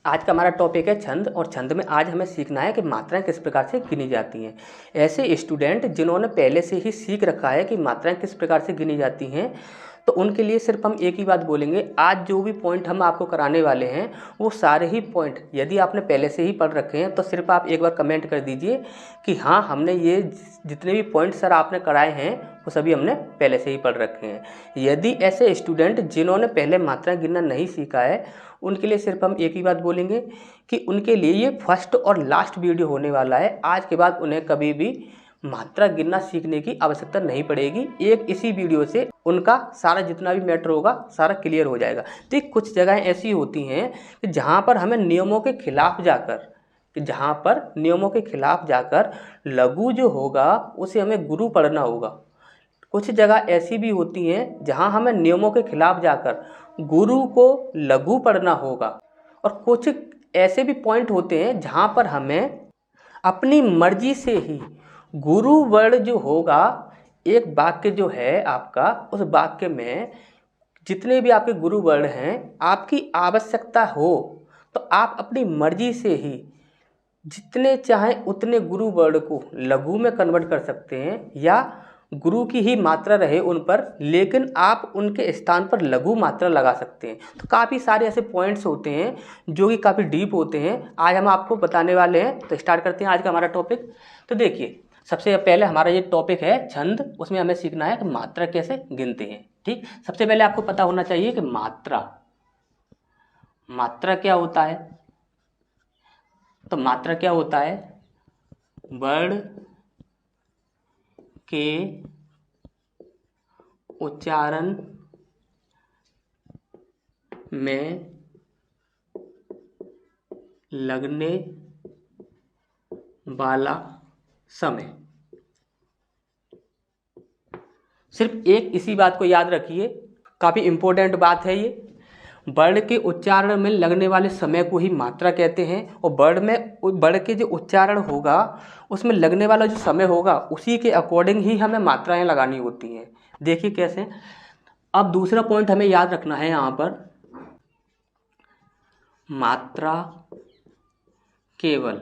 आज का हमारा टॉपिक है छंद, और छंद में आज हमें सीखना है कि मात्राएं किस प्रकार से गिनी जाती हैं। ऐसे स्टूडेंट जिन्होंने पहले से ही सीख रखा है कि मात्राएं किस प्रकार से गिनी जाती हैं, तो उनके लिए सिर्फ हम एक ही बात बोलेंगे। आज जो भी पॉइंट हम आपको कराने वाले हैं वो सारे ही पॉइंट यदि आपने पहले से ही पढ़ रखे हैं तो सिर्फ आप एक बार कमेंट कर दीजिए कि हाँ, हमने ये जितने भी पॉइंट सर आपने कराए हैं वो सभी हमने पहले से ही पढ़ रखे हैं। यदि ऐसे स्टूडेंट जिन्होंने पहले मात्राएं गिनना नहीं सीखा है, उनके लिए सिर्फ हम एक ही बात बोलेंगे कि उनके लिए ये फर्स्ट और लास्ट वीडियो होने वाला है। आज के बाद उन्हें कभी भी मात्रा गिनना सीखने की आवश्यकता नहीं पड़ेगी। एक इसी वीडियो से उनका सारा जितना भी मैटर होगा सारा क्लियर हो जाएगा। तो कुछ जगहें ऐसी होती हैं कि जहाँ पर हमें नियमों के खिलाफ जाकर लघु जो होगा उसे हमें गुरु पढ़ना होगा। कुछ जगह ऐसी भी होती हैं जहाँ हमें नियमों के खिलाफ जाकर गुरु को लघु पढ़ना होगा, और कुछ ऐसे भी पॉइंट होते हैं जहाँ पर हमें अपनी मर्जी से ही गुरु वर्ण जो होगा, एक वाक्य जो है आपका, उस वाक्य में जितने भी आपके गुरु वर्ण हैं, आपकी आवश्यकता हो तो आप अपनी मर्जी से ही जितने चाहें उतने गुरु वर्ण को लघु में कन्वर्ट कर सकते हैं, या गुरु की ही मात्रा रहे उन पर, लेकिन आप उनके स्थान पर लघु मात्रा लगा सकते हैं। तो काफ़ी सारे ऐसे पॉइंट्स होते हैं जो कि काफ़ी डीप होते हैं, आज हम आपको बताने वाले हैं। तो स्टार्ट करते हैं आज का हमारा टॉपिक। तो देखिए, सबसे पहले हमारा ये टॉपिक है छंद, उसमें हमें सीखना है कि मात्रा कैसे गिनते हैं। ठीक, सबसे पहले आपको पता होना चाहिए कि मात्रा क्या होता है। तो मात्रा क्या होता है? वर्ण के उच्चारण में लगने वाला समय। सिर्फ एक इसी बात को याद रखिए, काफ़ी इंपॉर्टेंट बात है ये। वर्ण के उच्चारण में लगने वाले समय को ही मात्रा कहते हैं, और वर्ण के जो उच्चारण होगा उसमें लगने वाला जो समय होगा उसी के अकॉर्डिंग ही हमें मात्राएं लगानी होती हैं। देखिए कैसे। अब दूसरा पॉइंट हमें याद रखना है यहाँ पर, मात्रा केवल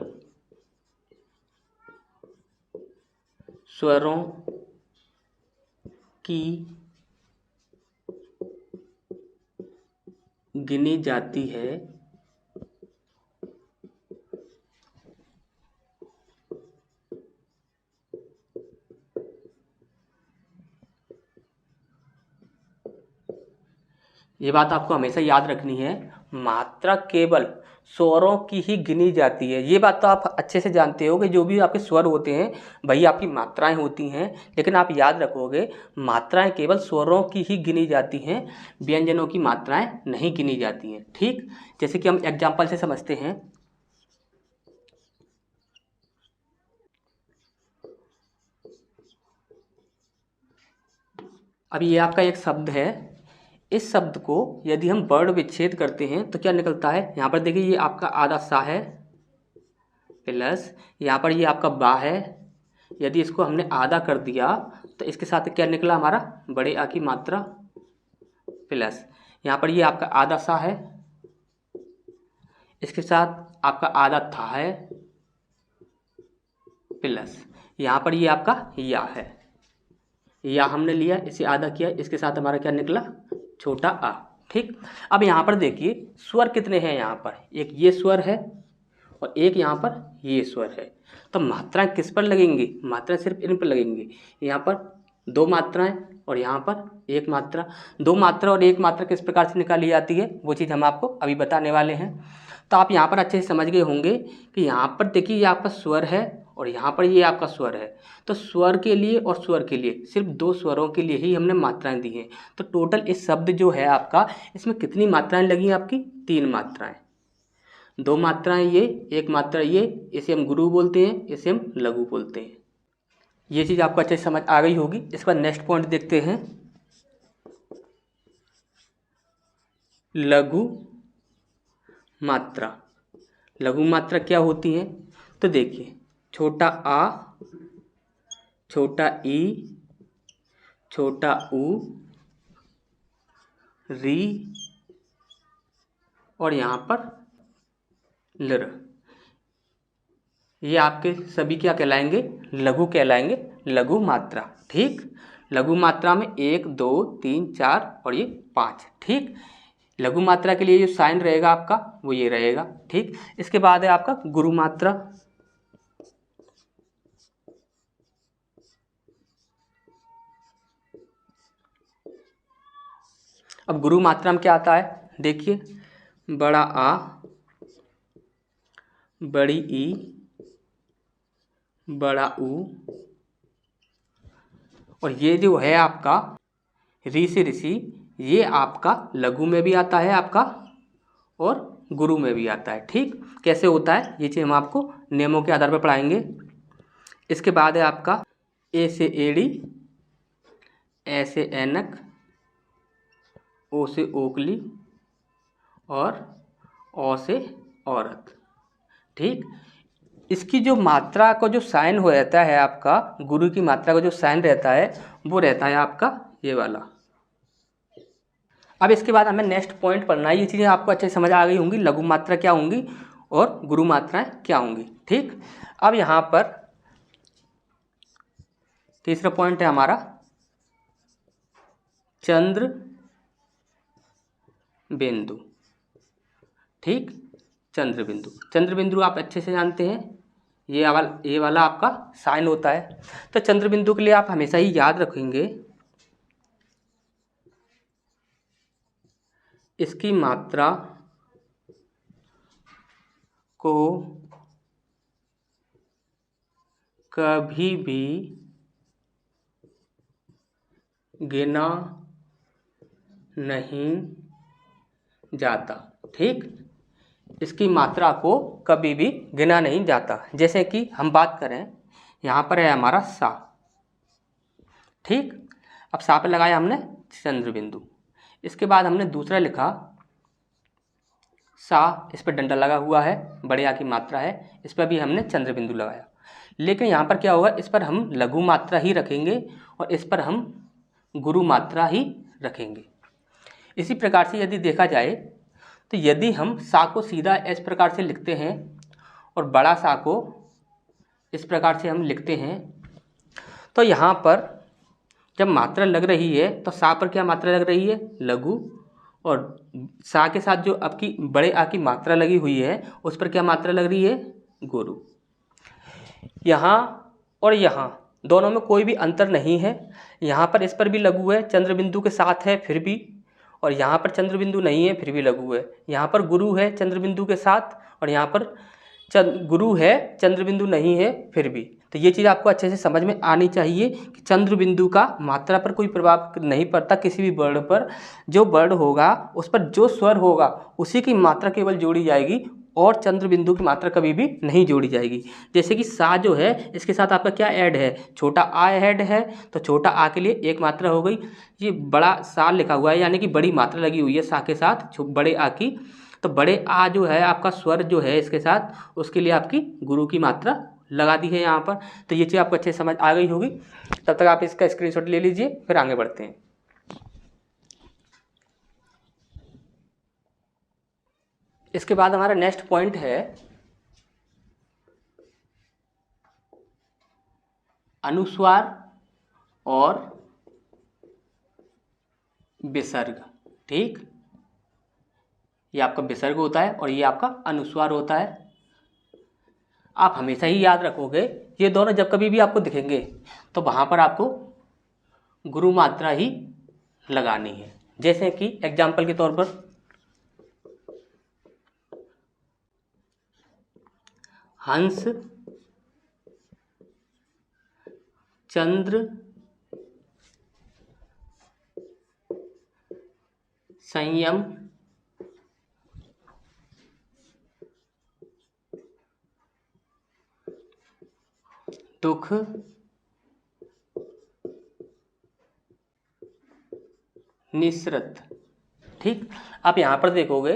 स्वरों की गिनी जाती है ये बात आपको हमेशा याद रखनी है। मात्रा केवल स्वरों की ही गिनी जाती है। ये बात तो आप अच्छे से जानते हो कि जो भी आपके स्वर होते हैं वही आपकी मात्राएं होती हैं, लेकिन आप याद रखोगे मात्राएं केवल स्वरों की ही गिनी जाती हैं, व्यंजनों की मात्राएं नहीं गिनी जाती हैं। ठीक, जैसे कि हम एग्जाम्पल से समझते हैं। अब ये आपका एक शब्द है, इस शब्द को यदि हम वर्ण विच्छेद करते हैं तो क्या निकलता है? यहाँ पर देखिए, ये आपका आधा सा है प्लस यहाँ पर ये आपका बा है। यदि इसको हमने आधा कर दिया तो इसके साथ क्या निकला हमारा? बड़े आ की मात्रा प्लस यहाँ पर ये आपका आधा सा है, इसके साथ आपका आधा था है प्लस यहाँ पर ये आपका या है। या हमने लिया, इसे आधा किया, इसके साथ हमारा क्या निकला? छोटा आ। ठीक, अब यहाँ पर देखिए स्वर कितने हैं यहाँ पर? एक ये स्वर है और एक यहाँ पर ये स्वर है। तो मात्राएं किस पर लगेंगी? मात्राएं सिर्फ इन पर लगेंगी। यहाँ पर दो मात्राएं और यहाँ पर एक मात्रा। दो मात्रा और एक मात्रा किस प्रकार से निकाली जाती है वो चीज़ हम आपको अभी बताने वाले हैं। तो आप यहाँ पर अच्छे से समझ गए होंगे कि यहाँ पर देखिए ये आपका स्वर है और यहाँ पर ये आपका स्वर है। तो स्वर के लिए और स्वर के लिए सिर्फ दो स्वरों के लिए ही हमने मात्राएं दी हैं। तो टोटल इस शब्द जो है आपका, इसमें कितनी मात्राएं लगी आपकी? 3 मात्राएं। दो मात्राएं ये, एक मात्रा ये, इसे हम गुरु बोलते हैं, इसे हम लघु बोलते हैं। ये चीज़ आपको अच्छे से समझ आ गई होगी। इसके बाद नेक्स्ट पॉइंट देखते हैं, लघु मात्रा। लघु मात्रा क्या होती है? तो देखिए, छोटा आ, छोटा ई, छोटा ऊ, री और यहाँ पर लर, ये आपके सभी क्या कहलाएंगे, लघु कहलाएंगे, लघु मात्रा। ठीक, लघु मात्रा में 1 2 3 4 और ये 5। ठीक, लघु मात्रा के लिए जो साइन रहेगा आपका वो ये रहेगा। ठीक, इसके बाद है आपका गुरु मात्रा। अब गुरु मात्रा में क्या आता है, देखिए, बड़ा आ, बड़ी ई, बड़ा ऊ, और ये जो है आपका ऋ से ऋषि, ये आपका लघु में भी आता है आपका और गुरु में भी आता है। ठीक, कैसे होता है ये चीज़ हम आपको नियमों के आधार पर पढ़ाएंगे। इसके बाद है आपका ए से एड़ी, ए से ऐनक, ओ से ओकली और औ से औरत। ठीक, इसकी जो मात्रा का जो साइन हो रहता है आपका, गुरु की मात्रा का जो साइन रहता है वो रहता है आपका ये वाला। अब इसके बाद हमें नेक्स्ट पॉइंट पढ़ना है। ये चीज़ें आपको अच्छे समझ आ गई होंगी, लघु मात्रा क्या होंगी और गुरु मात्राएं क्या होंगी। ठीक, अब यहाँ पर तीसरा पॉइंट है हमारा चंद्र बिंदु। ठीक, चंद्र बिंदु, चंद्र बिंदु आप अच्छे से जानते हैं, ये वाला आपका साइन होता है। तो चंद्र बिंदु के लिए आप हमेशा ही याद रखेंगे इसकी मात्रा को कभी भी गिना नहीं जाता। ठीक, इसकी मात्रा को कभी भी गिना नहीं जाता। जैसे कि हम बात करें, यहाँ पर है हमारा सा। ठीक, अब सा पे लगाया हमने चंद्र बिंदु। इसके बाद हमने दूसरा लिखा सा, इस पर डंडा लगा हुआ है, बड़े आ की मात्रा है, इस पर भी हमने चंद्र बिंदु लगाया। लेकिन यहाँ पर क्या होगा, इस पर हम लघु मात्रा ही रखेंगे और इस पर हम गुरु मात्रा ही रखेंगे। इसी प्रकार से यदि देखा जाए तो यदि हम सा को सीधा इस प्रकार से लिखते हैं और बड़ा सा को इस प्रकार से हम लिखते हैं, तो यहाँ पर जब मात्रा लग रही है तो सा पर क्या मात्रा लग रही है, लघु, और सा के साथ जो आपकी बड़े आ की मात्रा लगी हुई है उस पर क्या मात्रा लग रही है, गुरु। यहाँ और यहाँ दोनों में कोई भी अंतर नहीं है। यहाँ पर इस पर भी लघु है, चंद्र बिंदु के साथ है फिर भी, और यहाँ पर चंद्र बिंदु नहीं है फिर भी लघु है। यहाँ पर गुरु है चंद्र बिंदु के साथ और यहाँ पर गुरु है चंद्र बिंदु नहीं है फिर भी। तो ये चीज़ आपको अच्छे से समझ में आनी चाहिए कि चंद्र बिंदु का मात्रा पर कोई प्रभाव नहीं पड़ता किसी भी वर्ण पर। जो वर्ण होगा उस पर जो स्वर होगा उसी की मात्रा केवल जोड़ी जाएगी और चंद्र बिंदु की मात्रा कभी भी नहीं जोड़ी जाएगी। जैसे कि सा जो है इसके साथ आपका क्या ऐड है, छोटा आ ऐड है, तो छोटा आ के लिए एक मात्रा हो गई। ये बड़ा सा लिखा हुआ है यानी कि बड़ी मात्रा लगी हुई है सा के साथ बड़े आ की, तो बड़े आ जो है आपका स्वर जो है इसके साथ, उसके लिए आपकी गुरु की मात्रा लगा दी है यहाँ पर। तो ये चीज़ आपको अच्छे से समझ आ गई होगी। तब तक आप इसका स्क्रीनशॉट ले लीजिए, फिर आगे बढ़ते हैं। इसके बाद हमारा नेक्स्ट पॉइंट है अनुस्वार और विसर्ग। ठीक, ये आपका विसर्ग होता है और ये आपका अनुस्वार होता है। आप हमेशा ही याद रखोगे ये दोनों जब कभी भी आपको दिखेंगे तो वहाँ पर आपको गुरु मात्रा ही लगानी है। जैसे कि एग्जाम्पल के तौर पर हंस, चंद्र, संयम, दुख, निसृत। ठीक, आप यहाँ पर देखोगे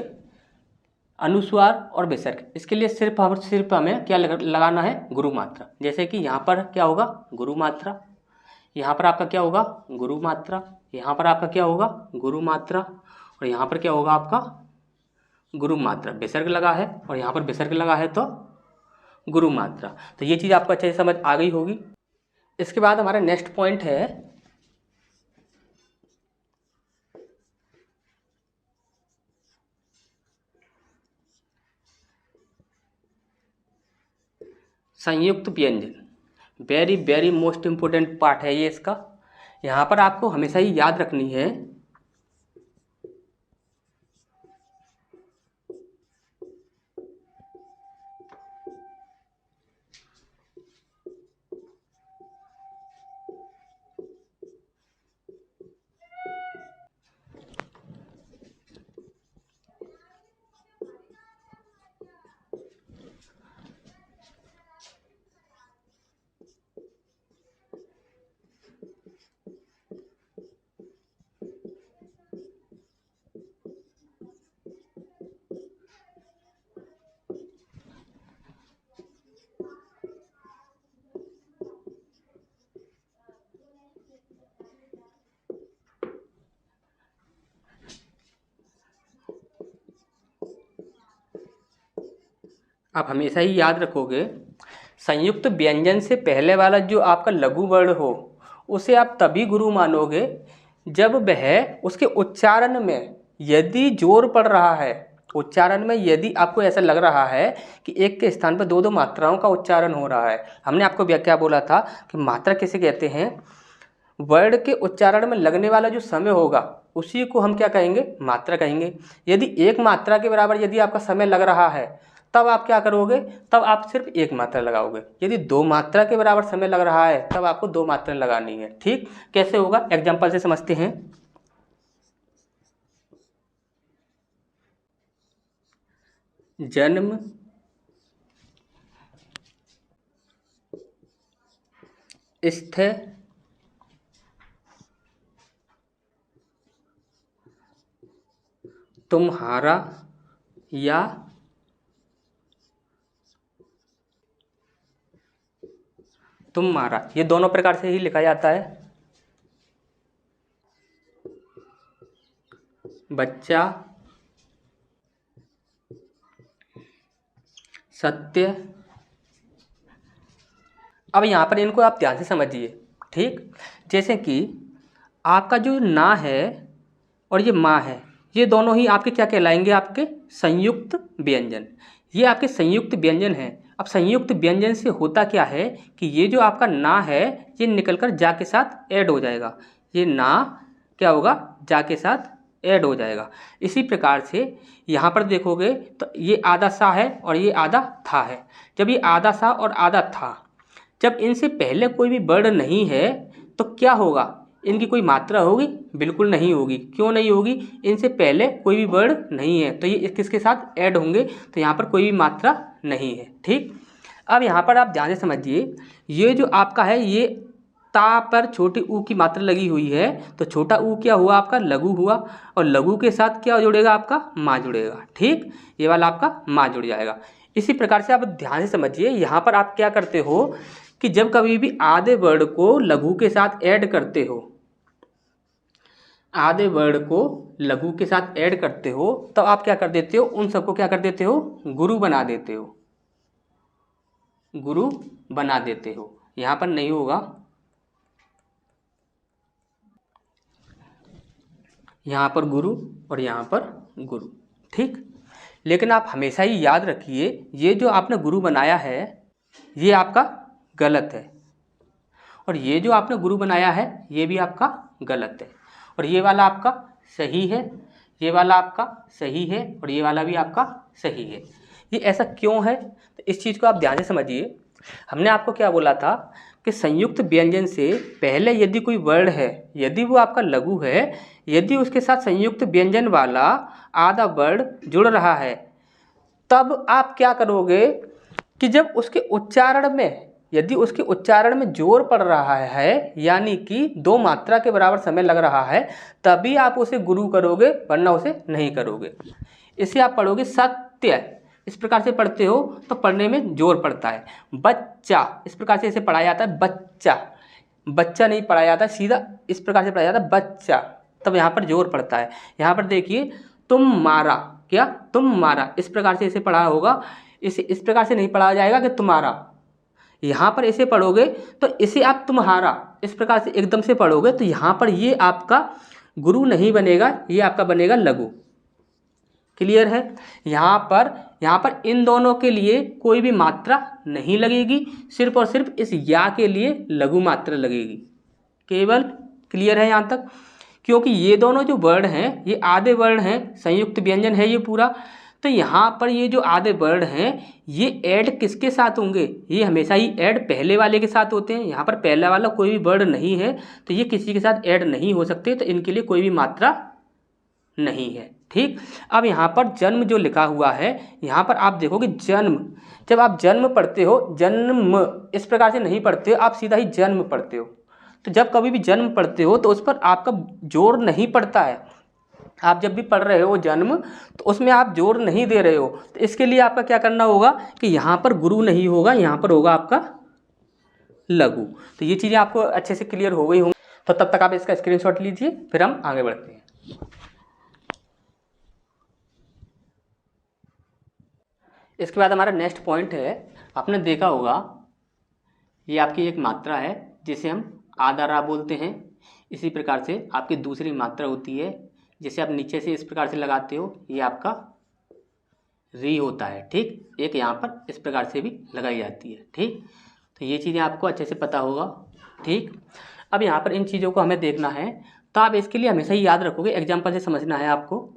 अनुस्वार और विसर्ग, इसके लिए सिर्फ हमें क्या लगाना है, गुरु मात्रा। जैसे कि यहाँ पर क्या होगा, गुरु मात्रा, यहाँ पर आपका क्या होगा, गुरु मात्रा, यहाँ पर आपका क्या होगा, गुरु मात्रा, और यहाँ पर क्या होगा आपका गुरु मात्रा, विसर्ग लगा है और यहाँ पर विसर्ग लगा है तो गुरु मात्रा। तो ये चीज़ आपको अच्छे से समझ आ गई होगी। इसके बाद हमारा नेक्स्ट पॉइंट है संयुक्त व्यंजन। Very very most important part है ये इसका। यहाँ पर आपको हमेशा ही याद रखनी है आप हमेशा ही याद रखोगे, संयुक्त व्यंजन से पहले वाला जो आपका लघु वर्ण हो उसे आप तभी गुरु मानोगे जब वह उसके उच्चारण में यदि जोर पड़ रहा है, उच्चारण में यदि आपको ऐसा लग रहा है कि एक के स्थान पर दो दो मात्राओं का उच्चारण हो रहा है। हमने आपको क्या बोला था कि मात्रा किसे कहते हैं, वर्ण के उच्चारण में लगने वाला जो समय होगा उसी को हम क्या कहेंगे, मात्रा कहेंगे। यदि एक मात्रा के बराबर यदि आपका समय लग रहा है तब आप क्या करोगे, तब आप सिर्फ एक मात्रा लगाओगे। यदि दो मात्रा के बराबर समय लग रहा है तब आपको दो मात्रा लगानी है। ठीक, कैसे होगा एग्जाम्पल से समझते हैं। जन्म, स्थ, तुम्हारा या तुम्हारा, ये दोनों प्रकार से ही लिखा जाता है। बच्चा, सत्य। अब यहाँ पर इनको आप ध्यान से समझिए। ठीक, जैसे कि आपका जो ना है और ये माँ है, ये दोनों ही आपके क्या कहलाएंगे, आपके संयुक्त व्यंजन। ये आपके संयुक्त व्यंजन हैं। अब संयुक्त व्यंजन से होता क्या है कि ये जो आपका ना है ये निकलकर जा के साथ ऐड हो जाएगा। ये ना क्या होगा, जा के साथ ऐड हो जाएगा। इसी प्रकार से यहाँ पर देखोगे तो ये आधा सा है और ये आधा था है। जब ये आधा सा और आधा था, जब इनसे पहले कोई भी वर्ण नहीं है तो क्या होगा, इनकी कोई मात्रा होगी, बिल्कुल नहीं होगी। क्यों नहीं होगी, इनसे पहले कोई भी वर्ण नहीं है तो ये किसके साथ ऐड होंगे, तो यहाँ पर कोई भी मात्रा नहीं है। ठीक, अब यहाँ पर आप ध्यान से समझिए, ये जो आपका है ये ता पर छोटी ऊ की मात्रा लगी हुई है तो छोटा ऊ क्या हुआ, आपका लघु हुआ, और लघु के साथ क्या जुड़ेगा, आपका माँ जुड़ेगा। ठीक, ये वाला आपका माँ जुड़ जाएगा। इसी प्रकार से आप ध्यान से समझिए, यहाँ पर आप क्या करते हो कि जब कभी भी आधे वर्ण को लघु के साथ ऐड करते हो, आधे वर्ण को लघु के साथ ऐड करते हो, तब आप क्या कर देते हो, उन सबको क्या कर देते हो, गुरु बना देते हो, गुरु बना देते हो। यहाँ पर नहीं होगा, यहाँ पर गुरु और यहाँ पर गुरु। ठीक, लेकिन आप हमेशा ही याद रखिए, ये जो आपने गुरु बनाया है ये आपका गलत है, और ये जो आपने गुरु बनाया है ये भी आपका गलत है, और ये वाला आपका सही है, ये वाला आपका सही है, और ये वाला भी आपका सही है। ये ऐसा क्यों है, तो इस चीज़ को आप ध्यान से समझिए। हमने आपको क्या बोला था कि संयुक्त व्यंजन से पहले यदि कोई वर्ण है, यदि वो आपका लघु है, यदि उसके साथ संयुक्त व्यंजन वाला आधा वर्ण जुड़ रहा है, तब आप क्या करोगे कि जब उसके उच्चारण में, यदि उसके उच्चारण में जोर पड़ रहा है, यानी कि दो मात्रा के बराबर समय लग रहा है, तभी आप उसे गुरु करोगे, वरना उसे नहीं करोगे। इसे आप पढ़ोगे सत्य, इस प्रकार से पढ़ते हो तो पढ़ने में जोर पड़ता है। बच्चा, इस प्रकार से इसे पढ़ाया जाता है बच्चा, बच्चा नहीं पढ़ाया जाता, सीधा इस प्रकार से पढ़ाया जाता है बच्चा, तब यहाँ पर जोर पड़ता है। यहाँ पर देखिए तुम मारा, क्या, तुम्हारा। इस प्रकार से इसे पढ़ा होगा, इसे इस प्रकार से नहीं पढ़ा जाएगा कि तुम्हारा। यहाँ पर इसे पढ़ोगे तो इसे आप तुम्हारा इस प्रकार से एकदम से पढ़ोगे तो यहाँ पर ये आपका गुरु नहीं बनेगा, ये आपका बनेगा लघु। क्लियर है। यहाँ पर इन दोनों के लिए कोई भी मात्रा नहीं लगेगी, सिर्फ और सिर्फ इस या के लिए लघु मात्रा लगेगी केवल। क्लियर है यहाँ तक। क्योंकि ये दोनों जो वर्ड हैं ये आधे वर्ड हैं, संयुक्त व्यंजन है ये पूरा। तो यहाँ पर ये जो आधे वर्ड हैं ये ऐड किसके साथ होंगे, ये हमेशा ही ऐड पहले वाले के साथ होते हैं। यहाँ पर पहला वाला कोई भी वर्ड नहीं है तो ये किसी के साथ ऐड नहीं हो सकते, तो इनके लिए कोई भी मात्रा नहीं है। ठीक। अब यहाँ पर जन्म जो लिखा हुआ है, यहाँ पर आप देखोगे जन्म, जब आप जन्म पढ़ते हो, जन्म इस प्रकार से नहीं पढ़ते हो, आप सीधा ही जन्म पढ़ते हो। तो जब कभी भी जन्म पढ़ते हो तो उस पर आपका जोर नहीं पड़ता है। आप जब भी पढ़ रहे हो जन्म तो उसमें आप जोर नहीं दे रहे हो। तो इसके लिए आपका क्या करना होगा कि यहाँ पर गुरु नहीं होगा, यहाँ पर होगा आपका लघु। तो ये चीज़ें आपको अच्छे से क्लियर हो गई होंगी। तो तब तक आप इसका स्क्रीनशॉट लीजिए, फिर हम आगे बढ़ते हैं। इसके बाद हमारा नेक्स्ट पॉइंट है, आपने देखा होगा ये आपकी एक मात्रा है जिसे हम आधा रा बोलते हैं। इसी प्रकार से आपकी दूसरी मात्रा होती है जिसे आप नीचे से इस प्रकार से लगाते हो, ये आपका री होता है। ठीक। एक यहाँ पर इस प्रकार से भी लगाई जाती है। ठीक। तो ये चीज़ें आपको अच्छे से पता होगा। ठीक। अब यहाँ पर इन चीज़ों को हमें देखना है, तो आप इसके लिए हमेशा ही याद रखोगे, एग्जाम्पल से समझना है आपको।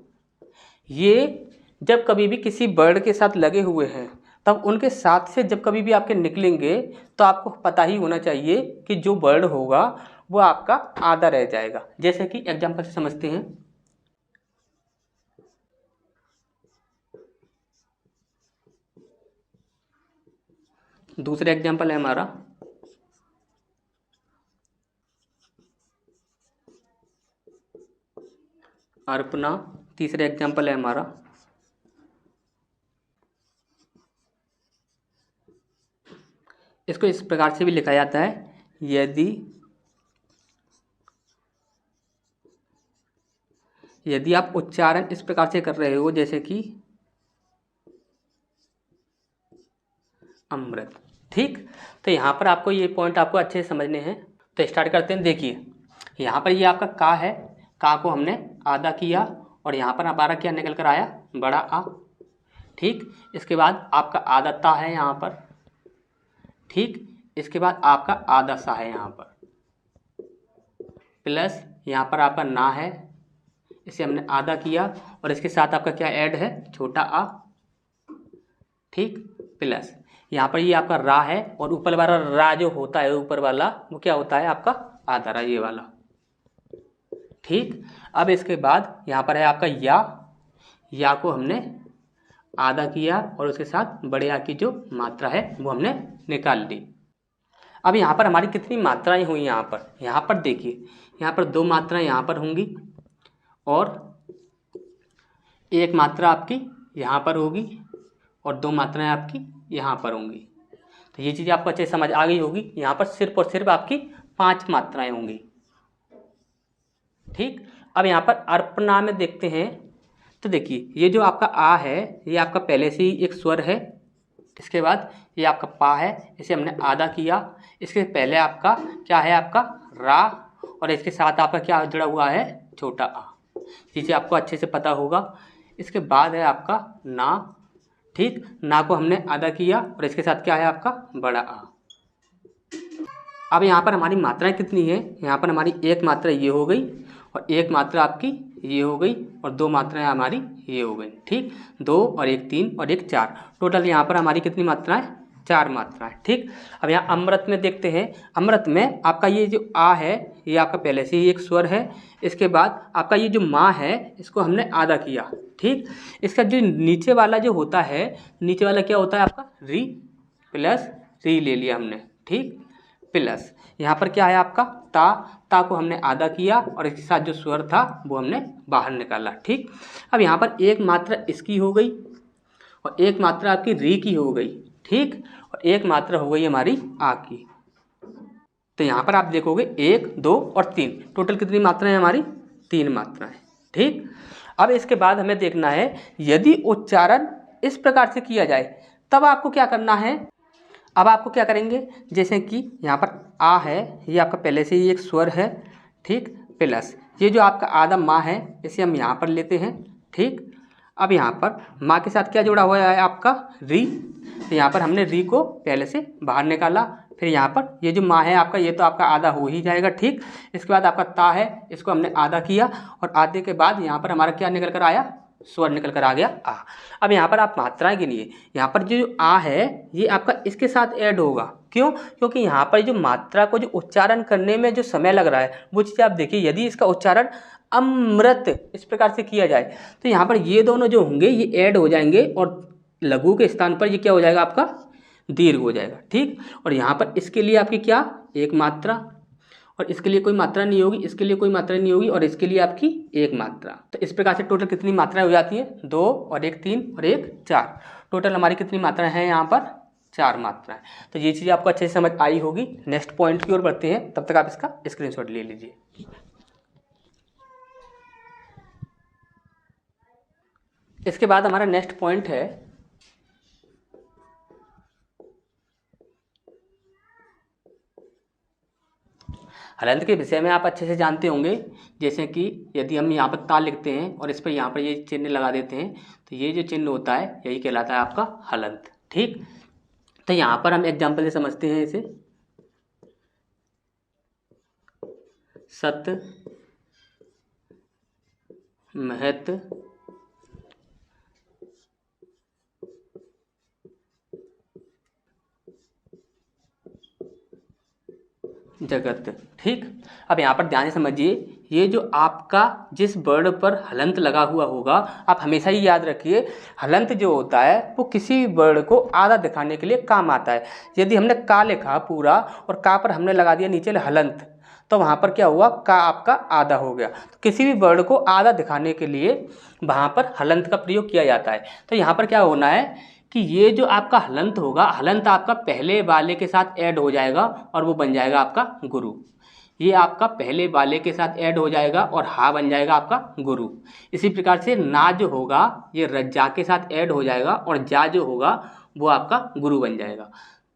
ये जब कभी भी किसी वर्ड के साथ लगे हुए हैं तब उनके साथ से जब कभी भी आपके निकलेंगे तो आपको पता ही होना चाहिए कि जो वर्ड होगा वो आपका आधा रह जाएगा। जैसे कि एग्जाम्पल से समझते हैं। दूसरा एग्जाम्पल है हमारा अर्पणा। तीसरा एग्जाम्पल है हमारा इसको इस प्रकार से भी लिखा जाता है, यदि आप उच्चारण इस प्रकार से कर रहे हो जैसे कि अमृत। ठीक। तो यहाँ पर आपको ये पॉइंट आपको अच्छे से समझने हैं। तो स्टार्ट करते हैं। देखिए यहाँ पर ये आपका का है, का को हमने आधा किया और यहाँ पर हमारा क्या निकल कर आया, बड़ा आ। ठीक। इसके बाद आपका आधा ता है यहाँ पर। ठीक। इसके बाद आपका आधा सा है यहाँ पर, प्लस यहाँ पर आपका ना है, इसे हमने आधा किया और इसके साथ आपका क्या ऐड है, छोटा आ। ठीक। प्लस यहाँ पर ये आपका रा है और ऊपर वाला रा जो होता है ऊपर वाला वो क्या होता है आपका आधा रा, ये वाला। ठीक। अब इसके बाद यहाँ पर है आपका या को हमने आधा किया और उसके साथ बड़े आ की जो मात्रा है वो हमने निकाल ली। अब यहाँ पर हमारी कितनी मात्राएं हुई, यहाँ पर देखिए, यहाँ पर दो मात्राएं यहाँ पर होंगी और एक मात्रा आपकी यहाँ पर होगी और दो मात्राएं आपकी यहाँ पर होंगी। तो ये चीज़ आपको अच्छे से समझ आ गई होगी। यहाँ पर सिर्फ और सिर्फ आपकी 5 मात्राएं होंगी। ठीक। अब यहाँ पर अर्पणा में देखते हैं तो देखिए ये जो आपका आ है ये आपका पहले से ही एक स्वर है। इसके बाद ये आपका पा है, इसे हमने आधा किया। इसके पहले आपका क्या है, आपका रा, और इसके साथ आपका क्या जुड़ा हुआ है, छोटा आ। चीज़ें आपको अच्छे से पता होगा। इसके बाद है आपका ना। ठीक। ना को हमने आधा किया और इसके साथ क्या है आपका बड़ा आ। अब यहाँ पर हमारी मात्राएं कितनी है, यहाँ पर हमारी एक मात्रा ये हो गई और एक मात्रा आपकी ये हो गई और दो मात्राएं हमारी ये हो गई। ठीक। 2 और 1 3 और 1 4, टोटल यहाँ पर हमारी कितनी मात्राएं, 4 मात्राएं। ठीक। अब यहाँ अमृत में देखते हैं। अमृत में आपका ये जो आ है ये आपका पहले से ही एक स्वर है। इसके बाद आपका ये जो माँ है इसको हमने आधा किया। ठीक। इसका जो नीचे वाला जो होता है, नीचे वाला क्या होता है आपका री, प्लस री ले लिया हमने। ठीक। प्लस यहाँ पर क्या है आपका ता को हमने आधा किया और इसके साथ जो स्वर था वो हमने बाहर निकाला। ठीक। अब यहाँ पर एक मात्रा इसकी हो गई और एक मात्रा आपकी री की हो गई। ठीक। और एक मात्रा हो गई हमारी आ की। तो यहाँ पर आप देखोगे 1 2 और 3, टोटल कितनी मात्राएं हमारी, 3 मात्राएं। ठीक। अब इसके बाद हमें देखना है यदि उच्चारण इस प्रकार से किया जाए तब आपको क्या करना है। अब आपको क्या करेंगे, जैसे कि यहाँ पर आ है, ये आपका पहले से ही एक स्वर है, ठीक, प्लस ये जो आपका आधा माँ है इसे हम यहाँ पर लेते हैं, ठीक। अब यहाँ पर माँ के साथ क्या जुड़ा हुआ है आपका री, तो यहाँ पर हमने री को पहले से बाहर निकाला, फिर यहाँ पर ये जो माँ है आपका ये तो आपका आधा हो ही जाएगा, ठीक। इसके बाद आपका ता है, इसको हमने आधा किया और आधे के बाद यहाँ पर हमारा क्या निकल कर आया, स्वर निकल कर आ गया आ। अब यहाँ पर आप मात्राएं गिनिए, यहाँ पर जो आ है ये आपका इसके साथ ऐड होगा, क्यों, क्योंकि यहाँ पर जो मात्रा को जो उच्चारण करने में जो समय लग रहा है वो चीज़ आप देखिए। यदि इसका उच्चारण अमृत इस प्रकार से किया जाए तो यहाँ पर ये दोनों जो होंगे ये ऐड हो जाएंगे और लघु के स्थान पर ये क्या हो जाएगा आपका दीर्घ हो जाएगा, ठीक। और यहाँ पर इसके लिए आपकी क्या एक मात्रा, और इसके लिए कोई मात्रा नहीं होगी, इसके लिए कोई मात्रा नहीं होगी और इसके लिए आपकी एक मात्रा। तो इस प्रकार से टोटल कितनी मात्राएं हो जाती हैं, 2 और 1 3 और 1 4। टोटल हमारी कितनी मात्राएं हैं यहाँ पर, 4 मात्राएं। तो ये चीज़ आपको अच्छे से समझ आई होगी। नेक्स्ट पॉइंट की ओर बढ़ते हैं, तब तक आप इसका स्क्रीनशॉट ले लीजिए। इसके बाद हमारा नेक्स्ट पॉइंट है हलंत के विषय में। आप अच्छे से जानते होंगे, जैसे कि यदि हम यहाँ पर ता लिखते हैं और इस पर यहाँ पर ये चिन्ह लगा देते हैं तो ये जो चिन्ह होता है यही कहलाता है आपका हलंत, ठीक। तो यहाँ पर हम एग्जाम्पल से समझते हैं इसे। सत, महत, जगत, ठीक। अब यहाँ पर ध्यान से समझिए, ये जो आपका जिस वर्ड पर हलंत लगा हुआ होगा आप हमेशा ही याद रखिए, हलंत जो होता है वो किसी वर्ड को आधा दिखाने के लिए काम आता है। यदि हमने का लिखा पूरा और का पर हमने लगा दिया नीचे हलंत, तो वहाँ पर क्या हुआ, का आपका आधा हो गया। तो किसी भी वर्ड को आधा दिखाने के लिए वहाँ पर हलंत का प्रयोग किया जाता है। तो यहाँ पर क्या होना है कि ये जो आपका हलंत होगा, हलंत आपका पहले वाले के साथ ऐड हो जाएगा और वो बन जाएगा आपका गुरु। ये आपका पहले वाले के साथ ऐड हो जाएगा और हा बन जाएगा आपका गुरु। इसी प्रकार से ना जो होगा ये रज्जा के साथ ऐड हो जाएगा और जा जो होगा वो आपका गुरु बन जाएगा।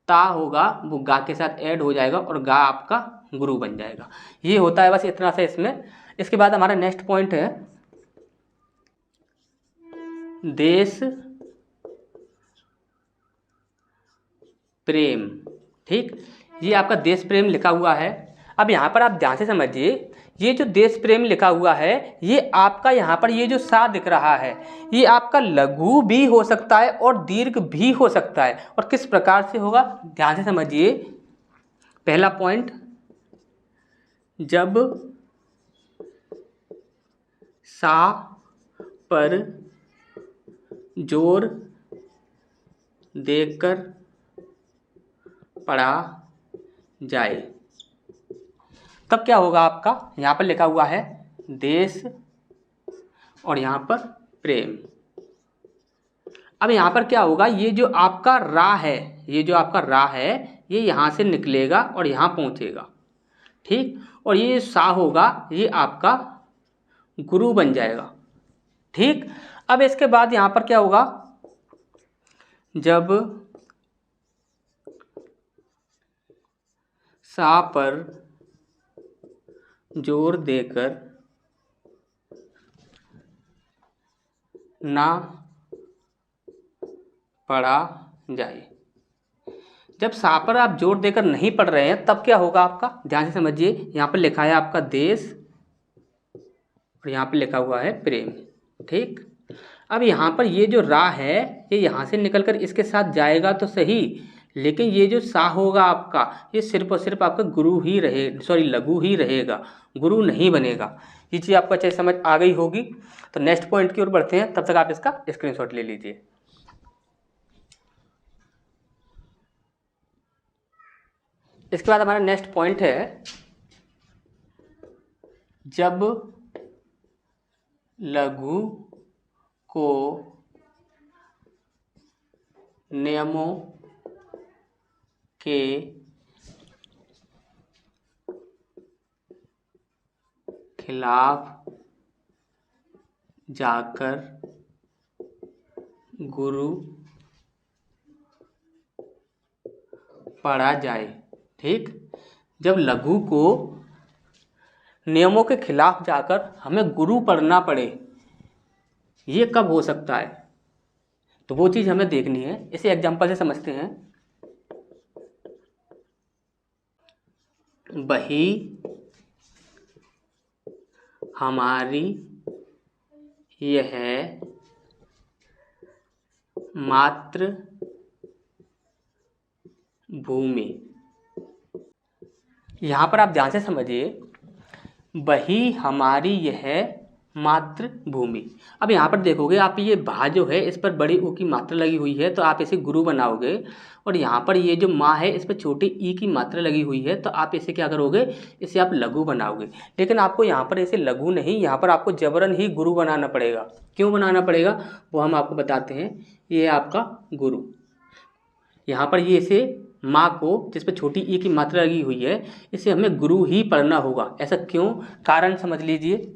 ता होगा वो गा के साथ ऐड हो जाएगा और गा आपका गुरु बन जाएगा। ये होता है बस इतना सा इसमें। इसके बाद हमारा नेक्स्ट पॉइंट है देश प्रेम, ठीक। ये आपका देश प्रेम लिखा हुआ है। अब यहाँ पर आप ध्यान से समझिए, ये जो देश प्रेम लिखा हुआ है ये आपका यहाँ पर ये जो सा दिख रहा है ये आपका लघु भी हो सकता है और दीर्घ भी हो सकता है। और किस प्रकार से होगा ध्यान से समझिए। पहला पॉइंट, जब सा पर जोर देकर पढ़ा जाए तब क्या होगा आपका, यहाँ पर लिखा हुआ है देश और यहाँ पर प्रेम। अब यहाँ पर क्या होगा, ये जो आपका रा है, ये जो आपका रा है ये यहाँ से निकलेगा और यहाँ पहुँचेगा, ठीक। और ये सा होगा ये आपका गुरु बन जाएगा, ठीक। अब इसके बाद यहाँ पर क्या होगा, जब सा पर जोर देकर ना पढ़ा जाए। जब सा पर आप जोर देकर नहीं पढ़ रहे हैं तब क्या होगा आपका, ध्यान से समझिए। यहाँ पर लिखा है आपका देश और यहाँ पर लिखा हुआ है प्रेम, ठीक। अब यहाँ पर ये जो रा है ये यहाँ से निकलकर इसके साथ जाएगा तो सही, लेकिन ये जो सा होगा आपका ये सिर्फ और सिर्फ आपका गुरु ही रहे, सॉरी लघु ही रहेगा, गुरु नहीं बनेगा। ये चीज़ आपको अच्छे से समझ आ गई होगी। तो नेक्स्ट पॉइंट की ओर बढ़ते हैं, तब तक आप इसका स्क्रीनशॉट ले लीजिए। इसके बाद हमारा नेक्स्ट पॉइंट है जब लघु को नियमों के खिलाफ जाकर गुरु पढ़ा जाए। ठीक, जब लघु को नियमों के खिलाफ जाकर हमें गुरु पढ़ना पड़े, ये कब हो सकता है? तो वो चीज़ हमें देखनी है। इसे एग्जाम्पल से समझते हैं। वही हमारी यह मातृ भूमि। यहाँ पर आप ध्यान से समझिए, वही हमारी यह मातृभूमि। अब यहाँ पर देखोगे आप, ये भा जो है इस पर बड़ी ऊ की मात्रा लगी हुई है, तो आप इसे गुरु बनाओगे। और यहाँ पर ये जो माँ है इस पर छोटी ई की मात्रा लगी हुई है, तो आप इसे क्या करोगे, इसे आप लघु बनाओगे। लेकिन आपको यहाँ पर इसे लघु नहीं, यहाँ पर आपको जबरन ही गुरु बनाना पड़ेगा। क्यों बनाना पड़ेगा वो हम आपको बताते हैं। ये आपका गुरु, यहाँ पर ये इसे माँ को, जिस पर छोटी ई की मात्रा लगी हुई है, इसे हमें गुरु ही पढ़ना होगा। ऐसा क्यों, कारण समझ लीजिए।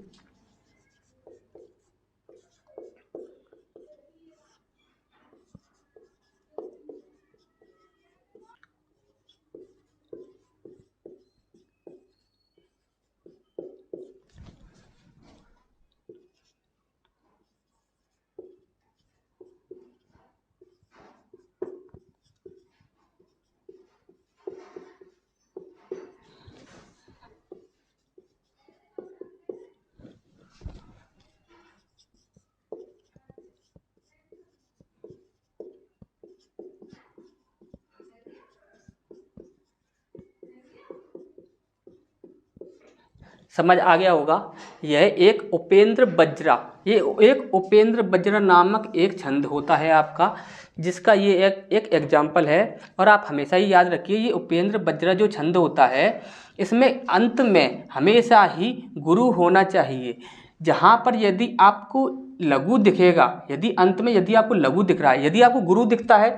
समझ आ गया होगा। यह एक उपेंद्र बज्रा, ये एक उपेंद्र बज्रा नामक एक छंद होता है आपका, जिसका ये एक एग्जाम्पल है। और आप हमेशा ही याद रखिए, ये उपेंद्र बज्रा जो छंद होता है, इसमें अंत में हमेशा ही गुरु होना चाहिए। जहाँ पर यदि आपको लघु दिखेगा, यदि अंत में यदि आपको लघु दिख रहा है, यदि आपको गुरु दिखता है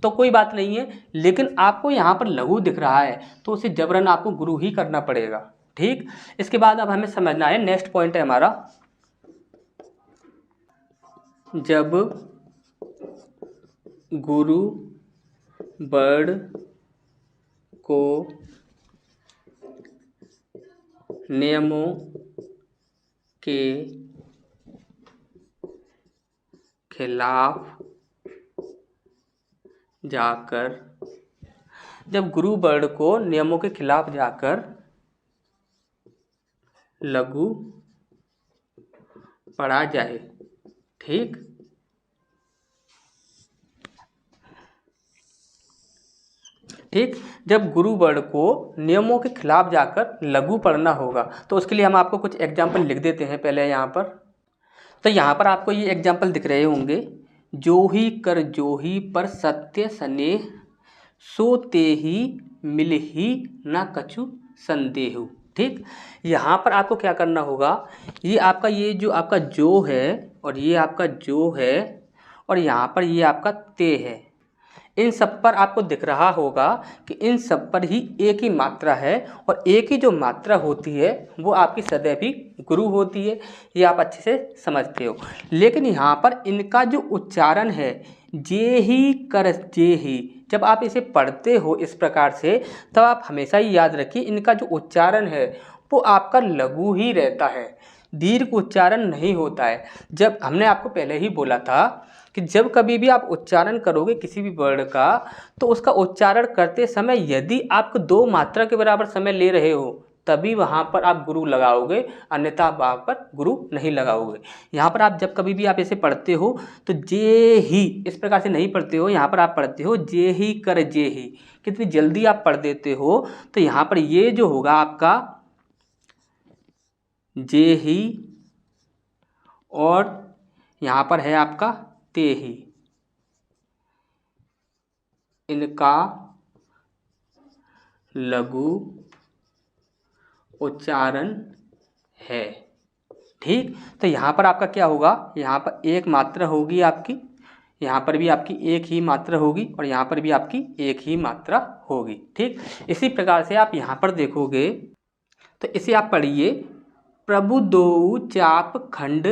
तो कोई बात नहीं है, लेकिन आपको यहाँ पर लघु दिख रहा है तो उसे जबरन आपको गुरु ही करना पड़ेगा। ठीक, इसके बाद अब हमें समझना है, नेक्स्ट पॉइंट है हमारा, जब गुरु वर्ड को नियमों के खिलाफ जाकर, जब गुरु वर्ड को नियमों के खिलाफ जाकर लघु पढ़ा जाए। ठीक, ठीक, जब गुरु वर्ड को नियमों के खिलाफ जाकर लघु पढ़ना होगा, तो उसके लिए हम आपको कुछ एग्जाम्पल लिख देते हैं पहले यहाँ पर। तो यहाँ पर आपको ये एग्जाम्पल दिख रहे होंगे, जो ही कर जो ही पर सत्य स्नेह, सो ते ही मिल ही ना कछु संदेहु। ठीक, यहाँ पर आपको क्या करना होगा, ये आपका, ये जो आपका जो है और ये आपका जो है और यहाँ पर ये आपका ते है, इन सब पर आपको दिख रहा होगा कि इन सब पर ही एक ही मात्रा है, और एक ही जो मात्रा होती है वो आपकी सदैव ही गुरु होती है। ये आप अच्छे से समझते हो। लेकिन यहाँ पर इनका जो उच्चारण है, जे ही कर जे ही, जब आप इसे पढ़ते हो इस प्रकार से, तब आप हमेशा ही याद रखिए, इनका जो उच्चारण है वो आपका लघु ही रहता है, दीर्घ उच्चारण नहीं होता है। जब हमने आपको पहले ही बोला था कि जब कभी भी आप उच्चारण करोगे किसी भी वर्ड का, तो उसका उच्चारण करते समय यदि आप 2 मात्रा के बराबर समय ले रहे हो, तभी वहाँ पर आप गुरु लगाओगे, अन्यथा वहाँ पर गुरु नहीं लगाओगे। यहाँ पर आप जब कभी भी आप इसे पढ़ते हो तो जे ही इस प्रकार से नहीं पढ़ते हो, यहाँ पर आप पढ़ते हो जे ही कर जे ही। कितनी जल्दी आप पढ़ देते हो। तो यहाँ पर ये जो होगा आपका जे ही, और यहाँ पर है आपका ते ही, इनका लघु उच्चारण है। ठीक, तो यहाँ पर आपका क्या होगा, यहाँ पर एक मात्रा होगी आपकी, यहाँ पर भी आपकी एक ही मात्रा होगी, और यहाँ पर भी आपकी एक ही मात्रा होगी। ठीक, इसी प्रकार से आप यहाँ पर देखोगे तो इसे आप पढ़िए, प्रभु दोऊ चाप खंड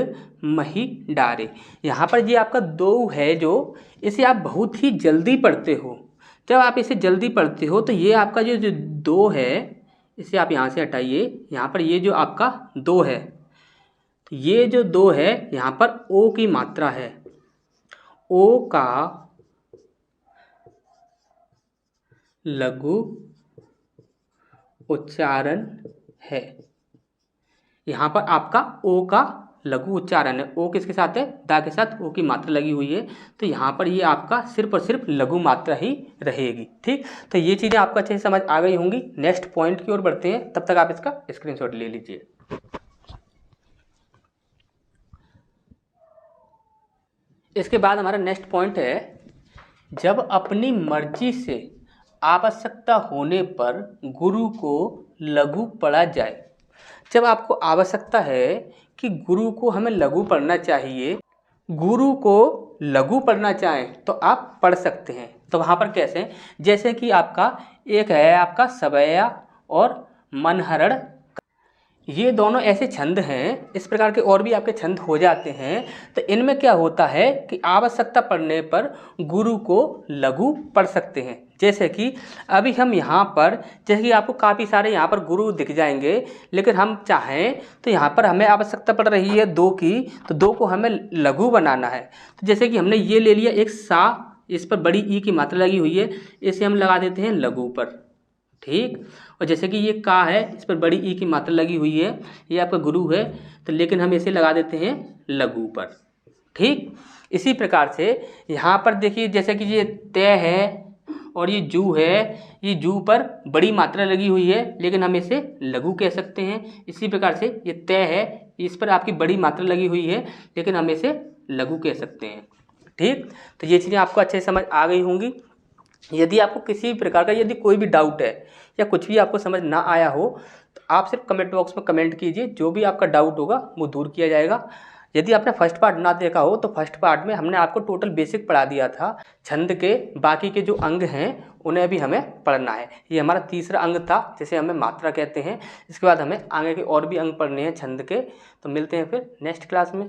मही डारे। यहाँ पर ये आपका दोऊ है जो इसे आप बहुत ही जल्दी पढ़ते हो। जब आप इसे जल्दी पढ़ते हो तो ये आपका जो दो है इसे आप यहाँ से हटाइए। यहाँ पर ये जो आपका दो है, तो ये जो दो है यहाँ पर ओ की मात्रा है। ओ का लघु उच्चारण है। यहाँ पर आपका ओ का लघु उच्चारण है। ओ किसके साथ है? दा के साथ ओ की मात्रा लगी हुई है, तो यहाँ पर ये आपका सिर्फ और सिर्फ लघु मात्रा ही रहेगी। ठीक, तो ये चीज़ें आपको अच्छे से समझ आ गई होंगी। नेक्स्ट पॉइंट की ओर बढ़ते हैं, तब तक आप इसका स्क्रीनशॉट ले लीजिए। इसके बाद हमारा नेक्स्ट पॉइंट है, जब अपनी मर्जी से आवश्यकता होने पर गुरु को लघु पढ़ा जाए। जब आपको आवश्यकता है कि गुरु को हमें लघु पढ़ना चाहिए, गुरु को लघु पढ़ना चाहें तो आप पढ़ सकते हैं। तो वहाँ पर कैसे? जैसे कि आपका एक है आपका सवैया और मनहरण, ये दोनों ऐसे छंद हैं। इस प्रकार के और भी आपके छंद हो जाते हैं। तो इनमें क्या होता है कि आवश्यकता पड़ने पर गुरु को लघु पढ़ सकते हैं। जैसे कि अभी हम यहाँ पर, जैसे कि आपको काफ़ी सारे यहाँ पर गुरु दिख जाएंगे, लेकिन हम चाहें तो यहाँ पर हमें आवश्यकता पड़ रही है दो की, तो दो को हमें लघु बनाना है। तो जैसे कि हमने ये ले लिया एक सा, इस पर बड़ी ई की मात्रा लगी हुई है, इसे हम लगा देते हैं लघु पर। ठीक, और जैसे कि ये का है, इस पर बड़ी ई की मात्रा लगी हुई है, ये आपका गुरु है, तो लेकिन हम इसे लगा देते हैं लघु पर। ठीक, इसी प्रकार से यहाँ पर देखिए, जैसे कि ये तय है और ये जू है, ये जू पर बड़ी मात्रा लगी हुई है, लेकिन हम इसे लघु कह सकते हैं। इसी प्रकार से ये तय है, इस पर आपकी बड़ी मात्रा लगी हुई है, लेकिन हम इसे लघु कह सकते हैं। ठीक, तो ये चीज़ें आपको अच्छे से समझ आ गई होंगी। यदि आपको किसी भी प्रकार का यदि कोई भी डाउट है या कुछ भी आपको समझ ना आया हो, तो आप सिर्फ कमेंट बॉक्स में कमेंट कीजिए, जो भी आपका डाउट होगा वो दूर किया जाएगा। यदि आपने फर्स्ट पार्ट ना देखा हो तो फर्स्ट पार्ट में हमने आपको टोटल बेसिक पढ़ा दिया था छंद के, बाकी के जो अंग हैं उन्हें भी हमें पढ़ना है। ये हमारा तीसरा अंग था जिसे हमें मात्रा कहते हैं। इसके बाद हमें आगे के और भी अंग पढ़ने हैं छंद के। तो मिलते हैं फिर नेक्स्ट क्लास में।